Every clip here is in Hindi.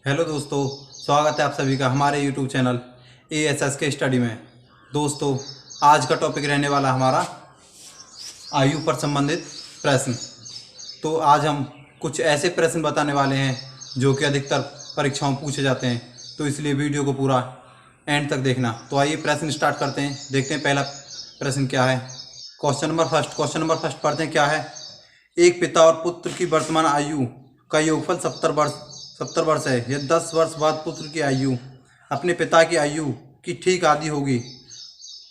हेलो दोस्तों, स्वागत है आप सभी का हमारे यूट्यूब चैनल ASS के स्टडी में। दोस्तों, आज का टॉपिक रहने वाला हमारा आयु पर संबंधित प्रश्न। तो आज हम कुछ ऐसे प्रश्न बताने वाले हैं जो कि अधिकतर परीक्षाओं में पूछे जाते हैं, तो इसलिए वीडियो को पूरा एंड तक देखना। तो आइए प्रश्न स्टार्ट करते हैं। देखते हैं पहला प्रश्न क्या है। क्वेश्चन नंबर फर्स्ट पढ़ते हैं। क्या है? एक पिता और पुत्र की वर्तमान आयु का योगफल 70 वर्ष है। यह 10 वर्ष बाद पुत्र की आयु अपने पिता की आयु की ठीक आधी होगी।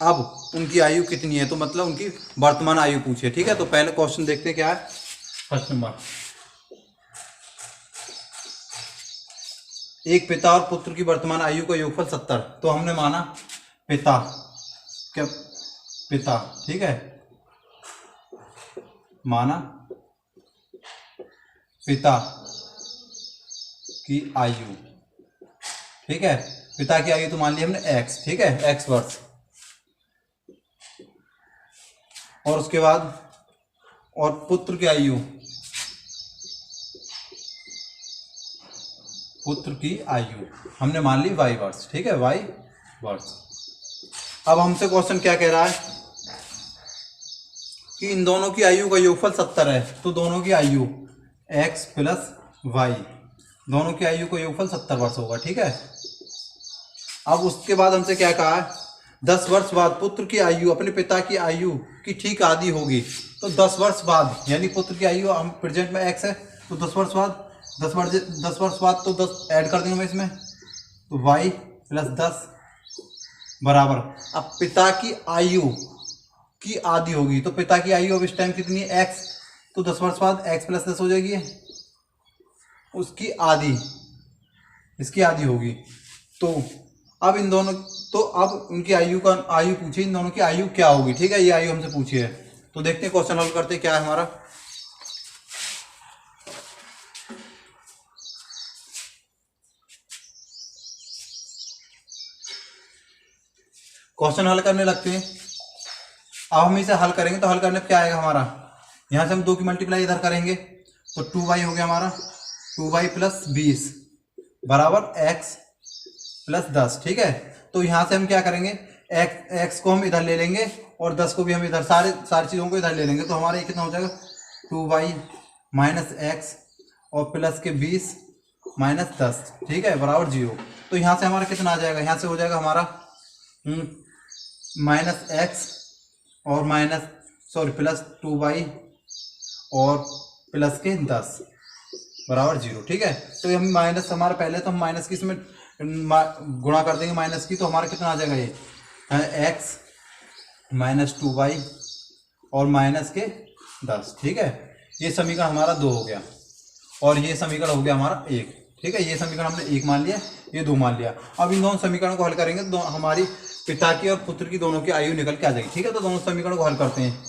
अब उनकी आयु कितनी है? तो मतलब उनकी वर्तमान आयु पूछे। ठीक है, तो पहले क्वेश्चन देखते हैं क्या है। फर्स्ट नंबर, एक पिता और पुत्र की वर्तमान आयु का योगफल 70। तो हमने माना पिता, क्या पिता, ठीक है, माना पिता की आयु, ठीक है। पिता की आयु तो मान ली हमने x, ठीक है, x वर्ष। और उसके बाद और पुत्र की आयु, पुत्र की आयु हमने मान ली y वर्ष, ठीक है, y वर्ष। अब हमसे क्वेश्चन क्या कह रहा है कि इन दोनों की आयु का योगफल 70 है। तो दोनों की आयु x प्लस y, दोनों की आयु का योगफल 70 वर्ष होगा, ठीक है। अब उसके बाद हमसे क्या कहा है? 10 वर्ष बाद पुत्र की आयु अपने पिता की आयु की ठीक आधी होगी। तो 10 वर्ष बाद, यानी पुत्र की आयु हम प्रेजेंट में x है, तो 10 वर्ष बाद 10 वर्ष बाद तो 10 ऐड कर देंगे मैं इसमें, तो y प्लस 10 बराबर, अब पिता की आयु की आधी होगी। तो पिता की आयु अब इस टाइम कितनी है? x, तो 10 वर्ष बाद x प्लस 10 हो जाएगी, उसकी आधी, इसकी आधी होगी। तो अब इन दोनों, तो अब उनकी आयु पूछी, इन दोनों की आयु क्या होगी, ठीक है, ये आयु हमसे पूछी है। तो देखते हैं क्वेश्चन हल करते हैं। क्या है हमारा? क्वेश्चन हल करने लगते हैं। अब हम इसे हल करेंगे तो हल करने पर क्या आएगा हमारा? यहां से हम 2 की मल्टीप्लाई इधर करेंगे तो 2y हो गया हमारा, 2y प्लस 20 बराबर x प्लस 10, ठीक है। तो यहाँ से हम क्या करेंगे? x को हम इधर ले लेंगे और 10 को भी हम इधर, सारी चीज़ों को इधर ले लेंगे। तो हमारा ये कितना हो जाएगा? 2y माइनस एक्स और प्लस के 20 माइनस 10, ठीक है, बराबर 0। तो यहाँ से हमारा कितना आ जाएगा? यहाँ से हो जाएगा हमारा माइनस एक्स और प्लस 2y और प्लस के 10 बराबर 0, ठीक है। तो हम माइनस, हमारा पहले तो हम माइनस की इसमें गुणा कर देंगे माइनस की, तो हमारा कितना आ जाएगा? ये x माइनस 2y और माइनस के 10, ठीक है। ये समीकरण हमारा 2 हो गया और ये समीकरण हो गया हमारा 1, ठीक है। ये समीकरण हमने 1 मान लिया, ये 2 मान लिया। अब इन दोनों समीकरणों को हल करेंगे तो हमारी पिता की और पुत्र की दोनों की आयु निकल के आ जाएगी, ठीक है। तो दोनों समीकरणों को हल करते हैं।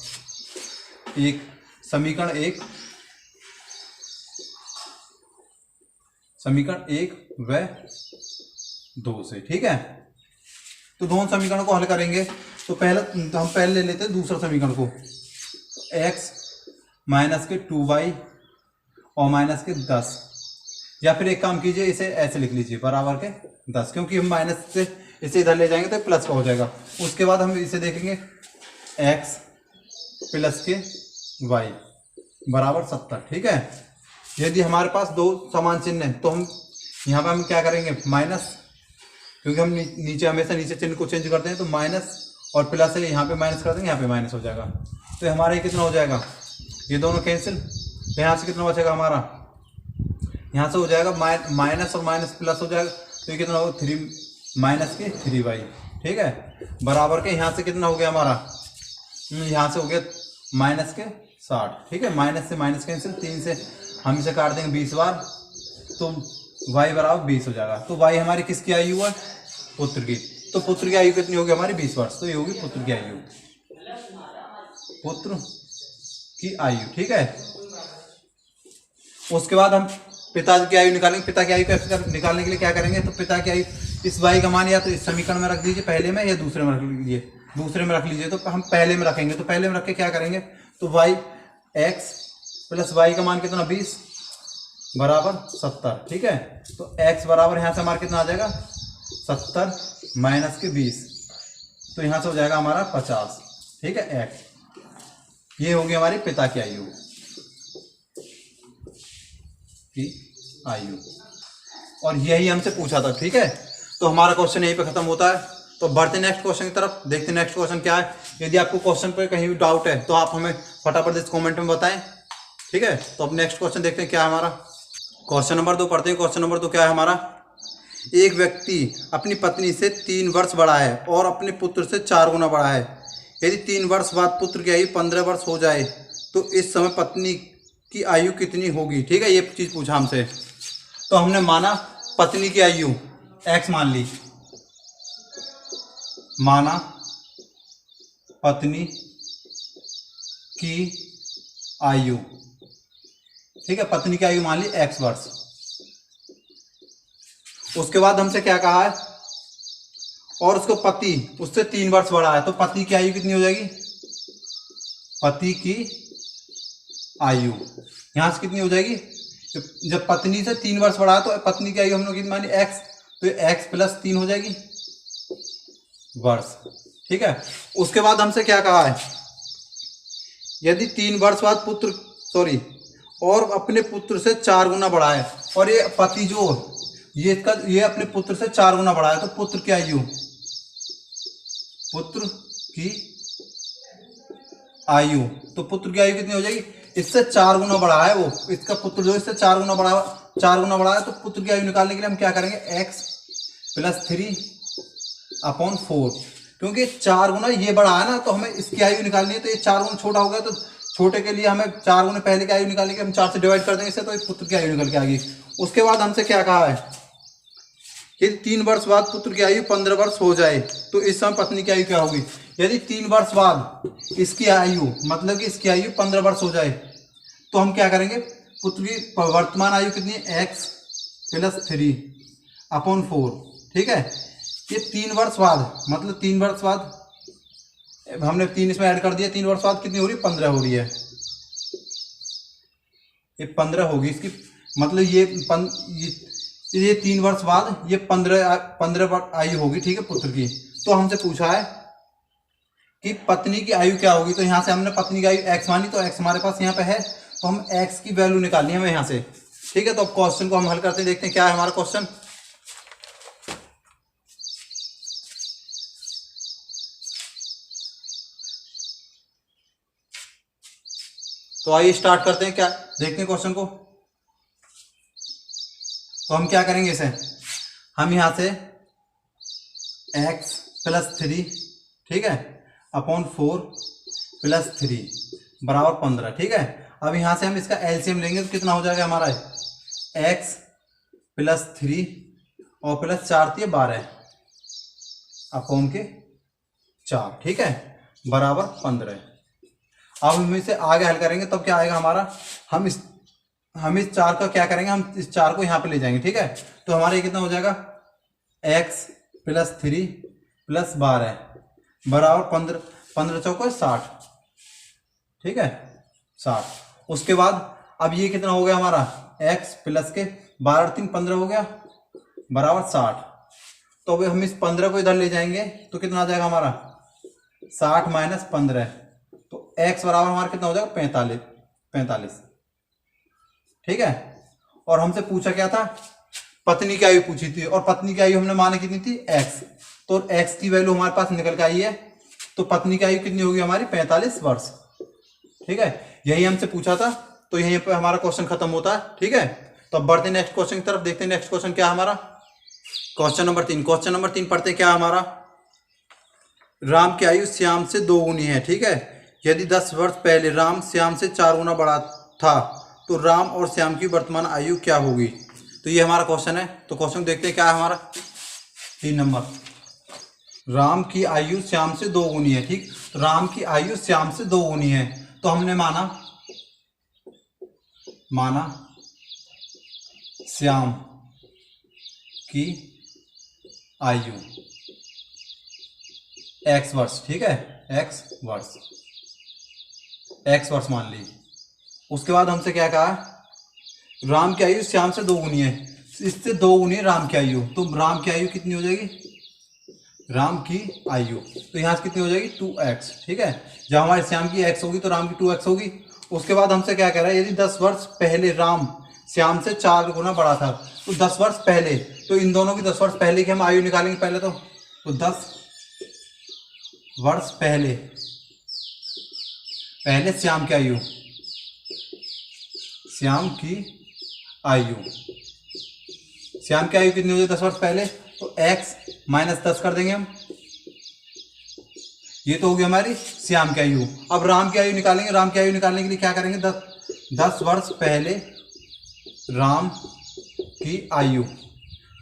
एक समीकरण 1 व 2 से, ठीक है। तो दोनों समीकरणों को हल करेंगे तो हम पहले ले लेते हैं दूसरा समीकरण को, x माइनस के 2y और माइनस के 10, या फिर एक काम कीजिए, इसे ऐसे लिख लीजिए बराबर के 10, क्योंकि हम माइनस से इसे इधर ले जाएंगे तो प्लस का हो जाएगा। उसके बाद हम इसे देखेंगे x प्लस के y बराबर 70, ठीक है। यदि हमारे पास दो समान चिन्ह है तो हम यहाँ पर हम क्या करेंगे? माइनस, क्योंकि हम नीचे हमेशा नीचे चिन्ह को चेंज करते हैं, तो माइनस और प्लस है, यहाँ पे माइनस कर देंगे, यहाँ पे माइनस हो जाएगा। तो हमारा ये कितना हो जाएगा? ये दोनों कैंसिल, तो यहाँ से कितना बचेगा हमारा? यहाँ से हो जाएगा माइनस और माइनस प्लस हो जाएगा, तो ये कितना होगा? 3 माइनस के 3y, ठीक है, बराबर के यहाँ से कितना हो गया हमारा? यहाँ से हो गया माइनस के 60, ठीक है। माइनस से माइनस कैंसिल, 3 से हम इसे काट देंगे 20 बार, तो y बराबर 20 हो जाएगा। तो y हमारी किसकी आयु है? पुत्र की। तो पुत्र की आयु कितनी होगी हमारी? 20 वर्ष। तो ये होगी पुत्र की आयु, पुत्र की आयु, ठीक है। उसके बाद हम पिता की आयु निकालेंगे। पिता की आयु कैसे निकालने के लिए क्या करेंगे? तो पिता की आयु, इस y का मान या तो इस समीकरण में रख दीजिए पहले में, या दूसरे में रख लीजिए। दूसरे में रख लीजिए, तो हम पहले में रखेंगे। तो पहले में रख के क्या करेंगे? तो y x प्लस y का मान कितना? 20 बराबर 70, ठीक है। तो x बराबर यहाँ से हमारा कितना आ जाएगा 70 माइनस के 20, तो यहाँ से हो जाएगा हमारा 50, ठीक है। x ये होगी हमारी पिता की आयु, और यही हमसे पूछा था, ठीक है। तो हमारा क्वेश्चन यहीं पे खत्म होता है। तो बढ़ते नेक्स्ट क्वेश्चन की तरफ, देखते नेक्स्ट क्वेश्चन क्या है। यदि आपको क्वेश्चन पे कहीं भी डाउट है तो आप हमें फटाफट इस कमेंट में बताएं, ठीक है। तो अब नेक्स्ट क्वेश्चन देखते हैं क्या है हमारा। क्वेश्चन नंबर 2 पढ़ते हैं। क्वेश्चन नंबर 2 क्या है हमारा। एक व्यक्ति अपनी पत्नी से 3 वर्ष बड़ा है और अपने पुत्र से 4 गुना बड़ा है। यदि 3 वर्ष बाद पुत्र की आयु 15 वर्ष हो जाए तो इस समय पत्नी की आयु कितनी होगी, ठीक है। ये चीज़ पूछा हमसे। तो हमने माना पत्नी की आयु x मान ली, माना पत्नी की आयु, ठीक है। पत्नी की आयु मान ली x वर्ष। उसके बाद हमसे क्या कहा है, और उसको पति उससे 3 वर्ष बड़ा है, तो पति की आयु कितनी हो जाएगी, पति की आयु यहां से कितनी हो जाएगी, जब पत्नी से 3 वर्ष बड़ा है तो पत्नी की आयु हम लोग कितनी मानी x, तो x प्लस 3 हो जाएगी वर्ष, ठीक है। उसके बाद हमसे क्या कहा है, यदि 3 वर्ष बाद पुत्र और अपने पुत्र से 4 गुना बड़ा है, और ये पति जो ये अपने पुत्र से 4 गुना बड़ा है, तो पुत्र की आयु तो पुत्र की आयु कितनी हो जाएगी, इससे 4 गुना बड़ा है वो, इसका पुत्र जो इससे 4 गुना बड़ा है, तो पुत्र की आयु निकालने के लिए हम क्या करेंगे, x प्लस 3/4, क्योंकि 4 गुना ये बड़ा है ना, तो हमें इसकी आयु निकालनी है। तो ये 4 गुना छोटा हो गया, तो छोटे के लिए हमें 4 गुना पहले की आयु निकालने के हम 4 से डिवाइड कर देंगे इससे, तो एक पुत्र की आयु निकल के आ गई। उसके बाद हमसे क्या कहा है कि 3 वर्ष बाद पुत्र की आयु 15 वर्ष हो जाए तो इस समय पत्नी की आयु क्या होगी। यदि 3 वर्ष बाद इसकी आयु मतलब कि इसकी आयु 15 वर्ष हो जाए तो हम क्या करेंगे, पुत्र की वर्तमान आयु कितनी है, x प्लस 3/4, ठीक है। ये 3 वर्ष बाद मतलब 3 वर्ष बाद हमने 3 इसमें ऐड कर दिया, 3 वर्ष बाद कितनी हो रही है, 15 हो रही है। ये 15 होगी इसकी, मतलब ये 3 वर्ष बाद ये 15 आयु होगी, ठीक है, पुत्र की। तो हमसे पूछा है कि पत्नी की आयु क्या होगी, तो यहाँ से हमने पत्नी की आयु x मानी, तो x हमारे पास यहाँ पे है, तो हम x की वैल्यू निकालनी है हमें यहाँ से, ठीक है। तो अब क्वेश्चन को हम हल करते हैं, देखते हैं क्या है हमारा क्वेश्चन। तो आइए स्टार्ट करते हैं, क्या देखते हैं क्वेश्चन को। तो हम क्या करेंगे, इसे हम यहाँ से x प्लस 3, ठीक है, /4 प्लस 3 बराबर 15, ठीक है। अब यहाँ से हम इसका एलसीएम लेंगे तो कितना हो जाएगा हमारा, x प्लस 3 और प्लस 4 थी 12/4, ठीक है, बराबर 15। अब हम इसे आगे हल करेंगे तब क्या आएगा हमारा, हम इस 4 का क्या करेंगे, हम इस 4 को यहाँ पे ले जाएंगे, ठीक है। तो हमारा ये कितना हो जाएगा, x प्लस 3 प्लस 12 बराबर 15 चौको 60, ठीक है, 60। उसके बाद अब ये कितना हो गया हमारा, x प्लस के 12 3 15 हो गया बराबर 60। तो अब हम इस 15 को इधर ले जाएंगे तो कितना आ जाएगा हमारा, 60 माइनस 15, तो x बराबर हमारा कितना हो जाएगा, 45, ठीक है। और हमसे पूछा क्या था, पत्नी की आयु पूछी थी, और पत्नी की आयु हमने माने कितनी थी, x, तो x की वैल्यू हमारे पास निकल के आई है, तो पत्नी की आयु कितनी होगी हमारी, 45 वर्ष, ठीक है। यही हमसे पूछा था, तो यहीं पे हमारा क्वेश्चन खत्म होता है, ठीक है। तो अब बढ़ते नेक्स्ट क्वेश्चन की तरफ, देखते हैं नेक्स्ट क्वेश्चन क्या हमारा। क्वेश्चन नंबर 3, क्वेश्चन नंबर 3 पढ़ते क्या हमारा। राम की आयु श्याम से 2 गुनी है, ठीक है। यदि 10 वर्ष पहले राम श्याम से 4 गुना बड़ा था तो राम और श्याम की वर्तमान आयु क्या होगी। तो ये हमारा क्वेश्चन है। तो क्वेश्चन देखते हैं क्या है हमारा। 3 नंबर, राम की आयु श्याम से 2 गुनी है, ठीक। तो राम की आयु श्याम से 2 गुनी है, तो हमने माना श्याम की आयु x वर्ष, ठीक है, x वर्ष मान ली। उसके बाद हमसे क्या कहा, राम की आयु श्याम से 2 गुनी है, इससे 2 गुनी है राम की आयु, तो राम की आयु कितनी हो जाएगी, राम की आयु, तो यहाँ से कितनी हो जाएगी 2x। ठीक है, जब हमारे श्याम की x होगी तो राम की 2x होगी। उसके बाद हमसे क्या कह रहा है, यदि 10 वर्ष पहले राम श्याम से 4 गुना बड़ा था, तो 10 वर्ष पहले, तो इन दोनों की 10 वर्ष पहले की हम आयु निकालेंगे पहले तो 10 वर्ष पहले श्याम की आयु, श्याम की आयु कितनी हो जाए 10 वर्ष पहले, तो x माइनस 10 कर देंगे हम, ये तो होगी हमारी श्याम की आयु। अब राम की आयु निकालेंगे, राम की आयु निकालने के लिए क्या करेंगे, 10 वर्ष पहले राम की आयु,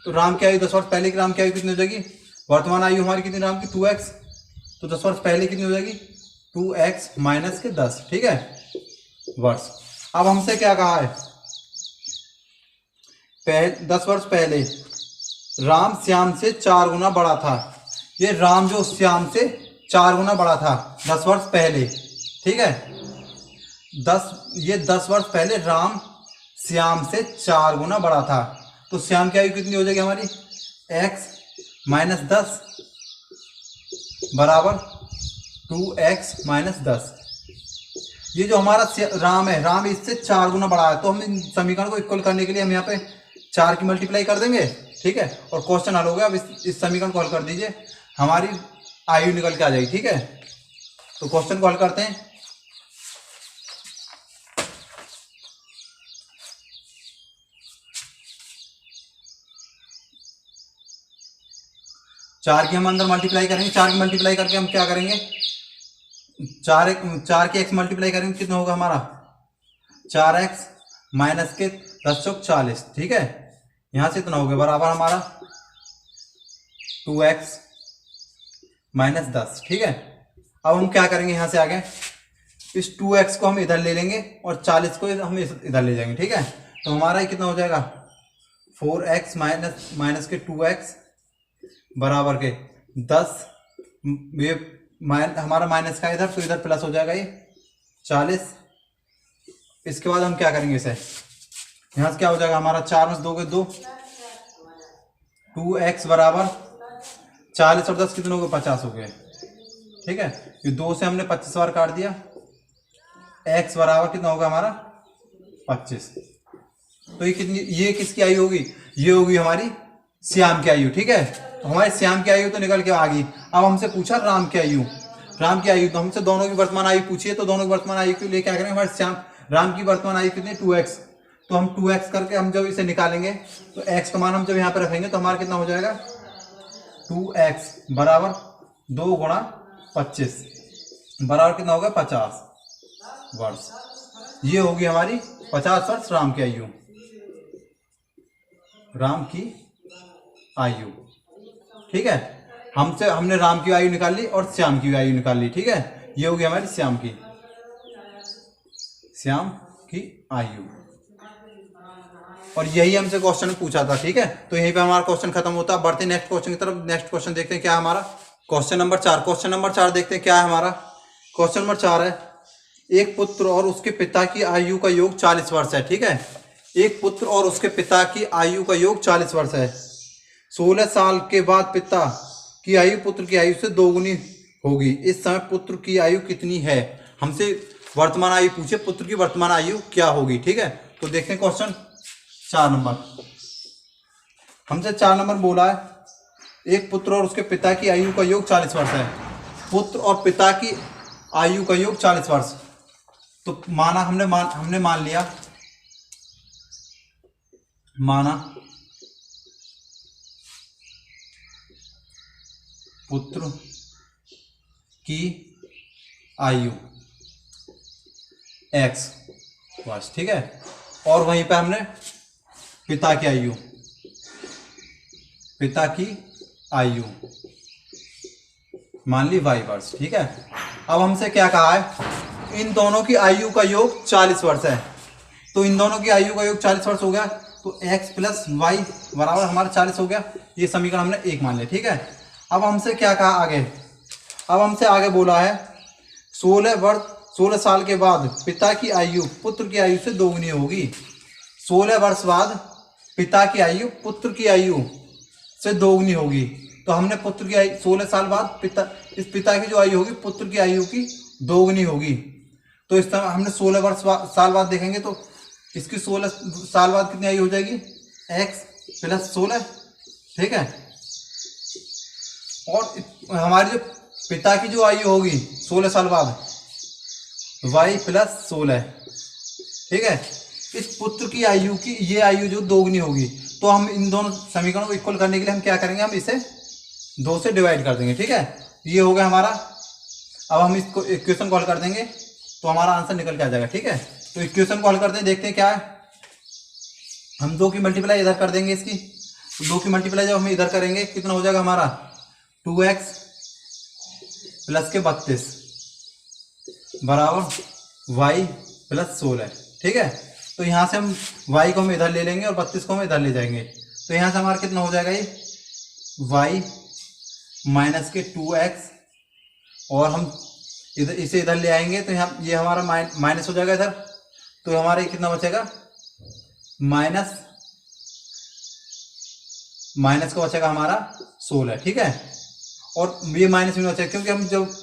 तो राम की आयु 10 वर्ष पहले की राम की आयु कितनी हो जाएगी, वर्तमान आयु हमारी कितनी राम की 2x, तो 10 वर्ष पहले कितनी हो जाएगी 2x माइनस के 10। ठीक है, वर्ष। अब हमसे क्या कहा है, 10 वर्ष पहले राम श्याम से 4 गुना बड़ा था, ये राम जो श्याम से 4 गुना बड़ा था 10 वर्ष पहले। ठीक है, 10 वर्ष पहले राम श्याम से 4 गुना बड़ा था, तो श्याम की आयु कितनी हो जाएगी हमारी, x माइनस 10 बराबर 2x माइनस 10। ये जो हमारा राम है, राम इससे 4 गुना बड़ा है, तो हम इन समीकरण को इक्वल करने के लिए हम यहाँ पे 4 की मल्टीप्लाई कर देंगे। ठीक है, और क्वेश्चन हल हो गया। अब इस समीकरण को हल कर दीजिए, हमारी आयु निकल के आ जाएगी। ठीक है, तो क्वेश्चन को हल करते हैं। चार की हम अंदर मल्टीप्लाई करेंगे, 4 की मल्टीप्लाई करके हम क्या करेंगे, 4 के x मल्टीप्लाई करेंगे, कितना होगा हमारा 4x माइनस के 10 चौक 40। ठीक है, यहां से इतना हो गया बराबर हमारा 2x माइनस 10। ठीक है, अब हम क्या करेंगे, यहां से आगे इस 2x को हम इधर ले लेंगे और 40 को हम इधर ले जाएंगे। ठीक है, तो हमारा कितना हो जाएगा 4x माइनस के 2x बराबर के 10, ये हमारा माइनस का इधर, तो इधर प्लस हो जाएगा ये 40। इसके बाद हम क्या करेंगे, इसे यहां से क्या हो जाएगा हमारा 4 में 2 के 2, 2x बराबर 40 और 10 कितने हो गए 50 हो गए। ठीक है, ये 2 से हमने 25 बार काट दिया, x बराबर कितना होगा हमारा 25। तो ये कितनी, ये किसकी आयु होगी, ये होगी हमारी श्याम की आयु। ठीक है, तो हमारी श्याम की आयु तो निकल के आ गई। अब हमसे पूछा राम की आयु, तो हमसे दोनों की वर्तमान आयु पूछी है, तो दोनों की वर्तमान आयु के लिए क्या करेंगे, हमारे राम की वर्तमान आयु कितनी 2x, तो हम 2x करके हम जब इसे निकालेंगे तो x का मान हम जब यहाँ पे रखेंगे तो हमारा कितना हो जाएगा 2x बराबर 2 गुणा 25 बराबर कितना होगा 50 वर्ष। ये होगी हमारी 50 वर्ष राम की आयु, राम की आयु। ठीक है, हमने राम की आयु निकाल ली और श्याम की आयु निकाल ली। ठीक है, ये होगी हमारी श्याम की आयु, और यही हमसे क्वेश्चन पूछा था। ठीक है, तो यहीं पे हमारा क्वेश्चन खत्म होता है। बढ़ते नेक्स्ट क्वेश्चन की तरफ। नेक्स्ट क्वेश्चन देखते हैं क्या है हमारा, क्वेश्चन नंबर 4। क्वेश्चन नंबर 4 देखते हैं क्या है हमारा। क्वेश्चन नंबर 4 है, एक पुत्र और उसके पिता की आयु का योग 40 वर्ष है। ठीक है, एक पुत्र और उसके पिता की आयु का योग 40 वर्ष है। 16 साल के बाद पिता की आयु पुत्र की आयु से 2 गुनी होगी। इस समय पुत्र की आयु कितनी है। हमसे वर्तमान आयु पूछे, पुत्र की वर्तमान आयु क्या होगी। ठीक है, तो देखते हैं क्वेश्चन 4 नंबर। हमसे 4 नंबर बोला है, एक पुत्र और उसके पिता की आयु का योग 40 वर्ष है। पुत्र और पिता की आयु का योग 40 वर्ष, तो हमने मान लिया, माना पुत्र की आयु x वर्ष। ठीक है, और वहीं पे हमने पिता की आयु मान ली y वर्ष। ठीक है, अब हमसे क्या कहा है, इन दोनों की आयु का योग 40 वर्ष है, तो इन दोनों की आयु का योग 40 वर्ष हो गया, तो x प्लस वाई बराबर हमारा 40 हो गया। ये समीकरण हमने 1 मान लिया। ठीक है, अब हमसे क्या कहा आगे, अब हमसे आगे बोला है 16 साल के बाद पिता की आयु पुत्र की आयु से 2 गुनी होगी। 16 वर्ष बाद पिता की आयु पुत्र की आयु से दोगुनी होगी। तो हमने पुत्र की आयु 16 साल बाद इस पिता की जो आयु होगी पुत्र की आयु की दोगुनी होगी। तो इस तरह हमने 16 साल बाद देखेंगे तो इसकी 16 साल बाद कितनी आयु हो जाएगी, x प्लस 16, ठीक है। और हमारी जो पिता की जो आयु होगी 16 साल बाद y प्लस 16, ठीक है। इस पुत्र की आयु की ये आयु जो दोगुनी होगी, तो हम इन दोनों समीकरणों को इक्वल करने के लिए हम क्या करेंगे, हम इसे 2 से डिवाइड कर देंगे, ठीक है। ये हो गया हमारा। अब हम इसको इक्वेशन को हल कर देंगे तो हमारा आंसर निकल के आ जाएगा, ठीक है। तो इक्वेशन को हल करते हैं, देखते हैं क्या है। हम 2 की मल्टीप्लाई इधर कर देंगे, इसकी 2 की मल्टीप्लाई जब हम इधर करेंगे कितना हो जाएगा हमारा 2x प्लस के 32 बराबर y प्लस 16, ठीक है। तो यहाँ से हम y को हम इधर ले लेंगे और 32 को हम इधर ले जाएंगे। तो यहाँ से हमारा कितना हो जाएगा, ये y माइनस के 2x और हम इधर इसे इधर ले आएंगे तो यहाँ ये हमारा माइनस हो जाएगा इधर। तो हमारा कितना बचेगा, माइनस का बचेगा हमारा 16, ठीक है। और ये माइनस में बचेगा क्योंकि हम जब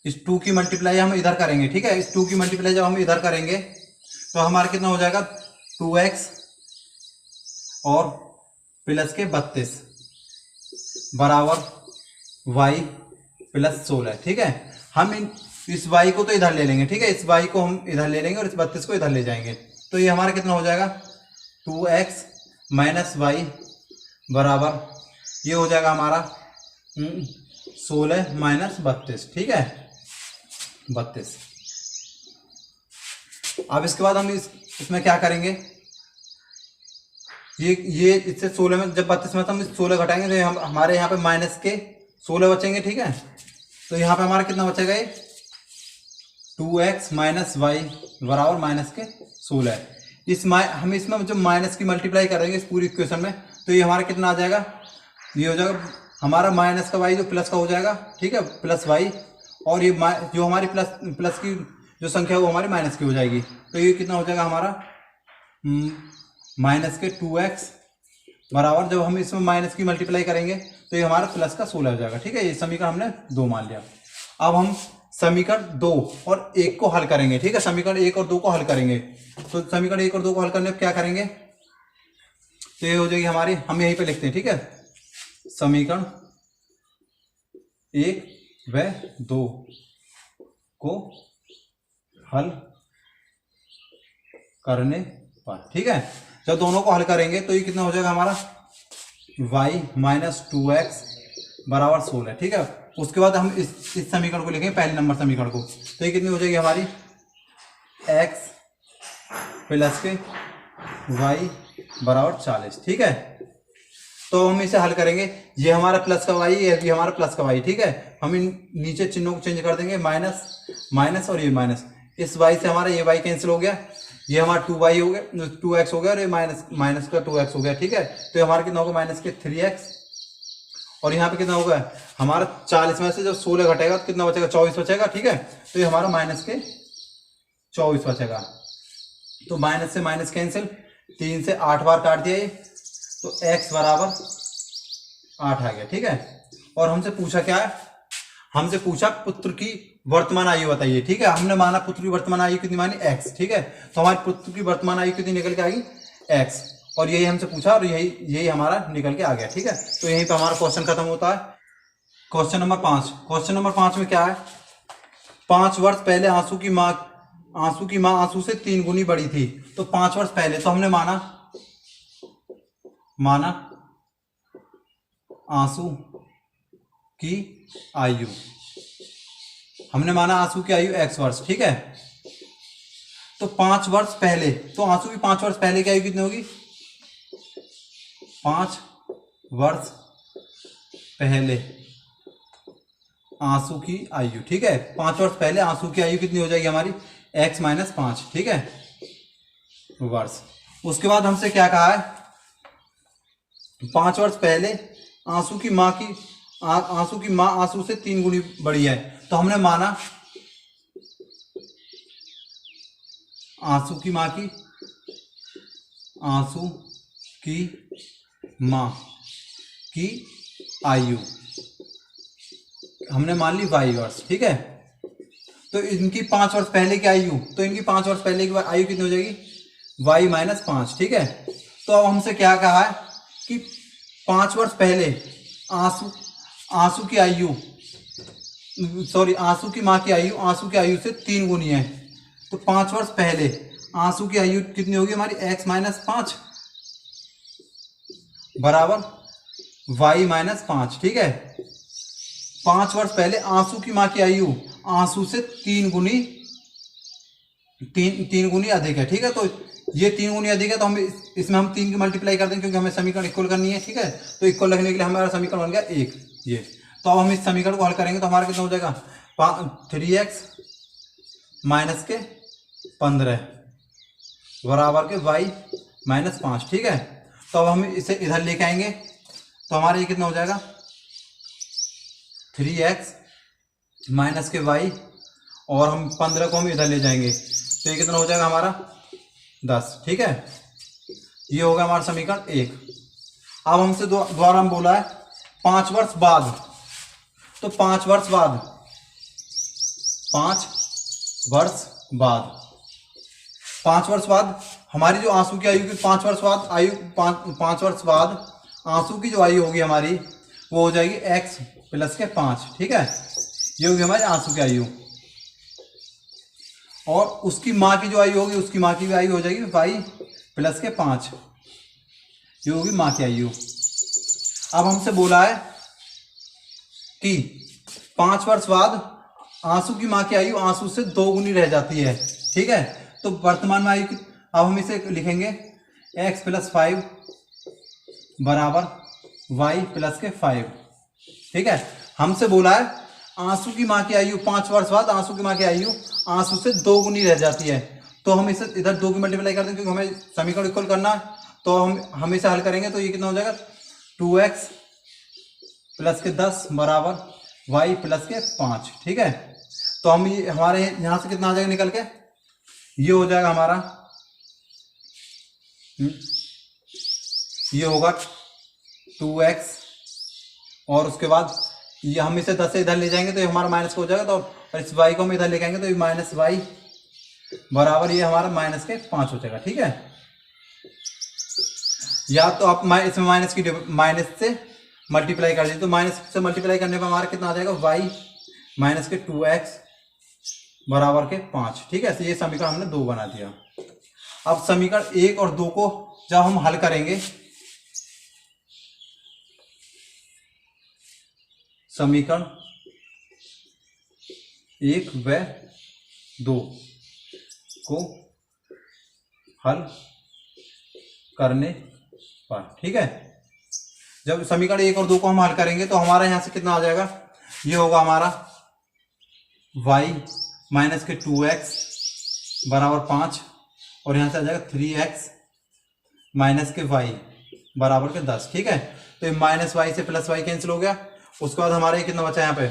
इस 2 की मल्टीप्लाई हम इधर करेंगे, ठीक है। इस 2 की मल्टीप्लाई जब हम इधर करेंगे तो हमारा कितना हो जाएगा 2x और प्लस के 32 बराबर y प्लस 16, ठीक है। हम इस y को तो इधर ले लेंगे, ठीक है। इस y को हम इधर ले लेंगे और इस 32 को इधर ले जाएंगे। तो ये हमारा कितना हो जाएगा 2x माइनस y बराबर ये हो जाएगा हमारा 16 माइनस 32, ठीक है, 32। अब इसके बाद हम इसमें क्या करेंगे, ये इससे 16 में जब 32 में तो हम 16 घटाएंगे तो हम हमारे यहाँ पे माइनस के 16 बचेंगे, ठीक है। तो यहाँ पे हमारा कितना बचेगा, ये 2x माइनस वाई बराबर माइनस के 16। हम इसमें जब माइनस की मल्टीप्लाई करेंगे इस पूरी इक्वेशन में तो ये हमारा कितना आ जाएगा, ये हो जाएगा हमारा माइनस का वाई जो प्लस का हो जाएगा, ठीक है, प्लस वाई। और ये जो हमारी प्लस की जो संख्या है वो हमारी माइनस की हो जाएगी। तो ये कितना हो जाएगा हमारा माइनस के 2x बराबर जब हम इसमें माइनस की मल्टीप्लाई करेंगे तो ये हमारा प्लस का 16 हो जाएगा, ठीक है। ये समीकरण हमने 2 मान लिया। अब हम समीकरण 2 और 1 को हल करेंगे, ठीक है। समीकरण 1 और 2 को हल करेंगे। तो समीकरण 1 और 2 को हल करने क्या करेंगे, तो ये हो जाएगी हमारी, हम यहीं पे लिखते हैं, ठीक है। समीकरण 1 व 2 को हल करने पर, ठीक है। जब दोनों को हल करेंगे तो ये कितना हो जाएगा हमारा y माइनस 2x बराबर 16, ठीक है। उसके बाद हम इस समीकरण को लिखेंगे, पहले नंबर समीकरण को। तो ये कितनी हो जाएगी हमारी x प्लस के y बराबर 40, ठीक है। तो हम इसे हल करेंगे, ये हमारा प्लस का y, ये हमारा प्लस का y, ठीक है। हम इन नीचे चिन्हों को चेंज कर देंगे, माइनस माइनस और ये माइनस। इस y से हमारा ये y कैंसिल हो गया, ये हमारा 2y हो गया, 2x हो गया और ये माइनस का 2x हो गया, ठीक है। तो ये हमारा कितना होगा माइनस के 3x और यहाँ पे कितना होगा हमारा 40 में से जब 16 घटेगा तो कितना बचेगा 24 बचेगा, ठीक है। तो ये हमारा माइनस के 24 बचेगा। तो माइनस से माइनस कैंसिल, 3 से 8 बार काट दिया ये, तो x बराबर 8 आ गया, ठीक है। और हमसे पूछा क्या है, हमसे पूछा पुत्र की वर्तमान आयु बताइए, ठीक है। हमने माना पुत्र की वर्तमान आयु कितनी मानी x, ठीक है। तो हमारे पुत्र की वर्तमान आयु कितनी निकल के आएगी x, और यही हमसे पूछा और यही हमारा निकल के आ गया, ठीक है। तो यहीं पे हमारा क्वेश्चन खत्म होता है। Question number 5। क्वेश्चन नंबर 5 में क्या है, 5 वर्ष पहले आंसू की माँ आंसू से 3 गुनी बड़ी थी। तो 5 वर्ष पहले, तो हमने माना आंसू की आयु, हमने माना आंसू की आयु x वर्ष, ठीक है। तो 5 वर्ष पहले, तो आंसू की 5 वर्ष पहले की आयु कितनी होगी, 5 वर्ष पहले आंसू की आयु, ठीक है। 5 वर्ष पहले आंसू की आयु कितनी हो जाएगी हमारी x माइनस 5, ठीक है। वर्ष। उसके बाद हमसे क्या कहा है, 5 वर्ष पहले आंसू की माँ आंसू से 3 गुनी बड़ी है। तो हमने माना आंसू की माँ की आयु हमने मान ली y वर्ष, ठीक है। तो इनकी 5 वर्ष पहले की आयु, तो इनकी 5 वर्ष पहले की आयु कितनी हो जाएगी, y माइनस 5, ठीक है। तो अब हमसे क्या कहा है कि 5 वर्ष पहले आंसू की आयु, सॉरी आंसू की माँ की आयु से 3 गुनी है। तो 5 वर्ष पहले आंसू की आयु कितनी होगी हमारी, x माइनस 5 बराबर y माइनस 5, ठीक है। 5 वर्ष पहले आंसू की माँ की आयु आंसू से 3 गुनी अधिक है, ठीक है। तो ये 3 गुनी अधिक है, तो हम इसमें हम 3 की मल्टीप्लाई कर देंगे क्योंकि हमें समीकरण इक्वल करनी है, ठीक है। तो इक्वल रखने के लिए हमारा समीकरण बन गया 1 ये। तो अब हम इस समीकरण को हल करेंगे तो हमारा कितना हो जाएगा, 3x माइनस के 15 बराबर के y माइनस 5, ठीक है। तो अब हम इसे इधर लेके आएंगे तो हमारा ये कितना हो जाएगा, 3x माइनस के y, और हम 15 को हम इधर ले जाएंगे तो ये कितना हो जाएगा हमारा 10, ठीक है। ये होगा हमारा समीकरण 1। अब हमसे द्वारा हम बोला है 5 वर्ष बाद, तो 5 वर्ष बाद हमारी जो आंसू की आयु की 5 वर्ष बाद आंसू की जो आयु होगी हमारी वो हो जाएगी x प्लस के 5, ठीक है। ये होगी हमारी आंसू की आयु, और उसकी माँ की जो आयु होगी उसकी माँ की भी आयु हो जाएगी y प्लस के 5, ये होगी माँ की आयु। अब हमसे बोला है कि 5 वर्ष बाद आंसू की माँ की आयु आंसू से 2 गुनी रह जाती है, ठीक है। तो वर्तमान में आयु, अब हम इसे लिखेंगे x प्लस 5 बराबर y प्लस के 5, ठीक है। हमसे बोला है आंसू की माँ की आयु 5 वर्ष बाद आंसू की माँ की आयु आंसू से 2 गुनी रह जाती है। तो हम इसे इधर 2 की मल्टीप्लाई कर देंगे क्योंकि हमें समीकरण इक्वल करना है। तो हम इसे हल करेंगे तो ये कितना हो जाएगा, 2x प्लस के 10 बराबर y प्लस के 5, ठीक है। तो हम ये हमारे यहाँ से कितना आ जाएगा निकल के, ये हो जाएगा हमारा, ये होगा 2x, और उसके बाद ये हम इसे 10 से इधर ले जाएंगे तो ये हमारा माइनस हो जाएगा। तो इस y को हम इधर ले आएंगे तो ये माइनस y बराबर ये हमारा माइनस के 5 हो जाएगा, ठीक है। या तो आप इसमें माइनस से मल्टीप्लाई कर दीजिए, तो माइनस से मल्टीप्लाई करने पर हमारा कितना आ जाएगा, y माइनस के 2x बराबर के 5, ठीक है। तो ये समीकरण हमने 2 बना दिया। अब समीकरण 1 और 2 को जब हम हल करेंगे, समीकरण 1 व 2 को हल करने पर, ठीक है। जब समीकरण 1 और 2 को हम हल करेंगे तो हमारा यहां से कितना आ जाएगा, ये होगा हमारा y माइनस के 2x बराबर 5, और यहां से आ जाएगा 3x माइनस के y बराबर के 10, ठीक है। तो ये माइनस y से प्लस y कैंसिल हो गया। उसके बाद हमारा ये कितना बचा यहाँ पे,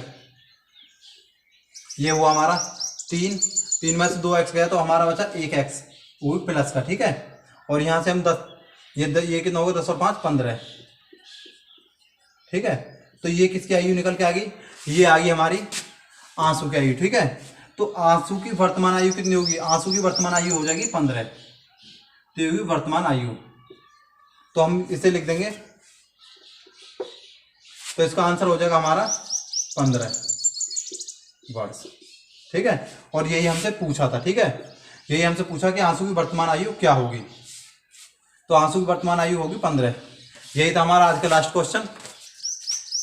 ये हुआ हमारा 3 में से 2x गया तो हमारा बचा 1x, वो भी प्लस का, ठीक है। और यहाँ से हम 10, ये कितना होगा, 10 और 5 15, ठीक है। तो ये किसकी आयु निकल के आ गई, ये आ गई हमारी आंसू की आयु, ठीक है। तो आंसू की वर्तमान आयु कितनी होगी, आंसू की वर्तमान आयु हो जाएगी 15, तो ये होगी वर्तमान आयु। तो हम इसे लिख देंगे, तो इसका आंसर हो जाएगा हमारा 15 वर्ष, ठीक है। और यही हमसे पूछा था, ठीक है। यही हमसे पूछा कि आंसू की वर्तमान आयु क्या होगी, तो आंसू की वर्तमान आयु होगी 15। यही था हमारा आज का लास्ट क्वेश्चन।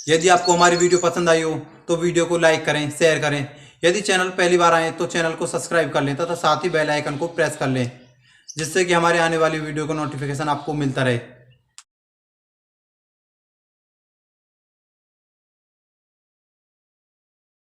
यदि आपको हमारी वीडियो पसंद आई हो तो वीडियो को लाइक करें, शेयर करें। यदि चैनल पहली बार आए तो चैनल को सब्सक्राइब कर लें तथा साथ ही बेल आइकन को प्रेस कर लें, जिससे कि हमारे आने वाली वीडियो का नोटिफिकेशन आपको मिलता रहे।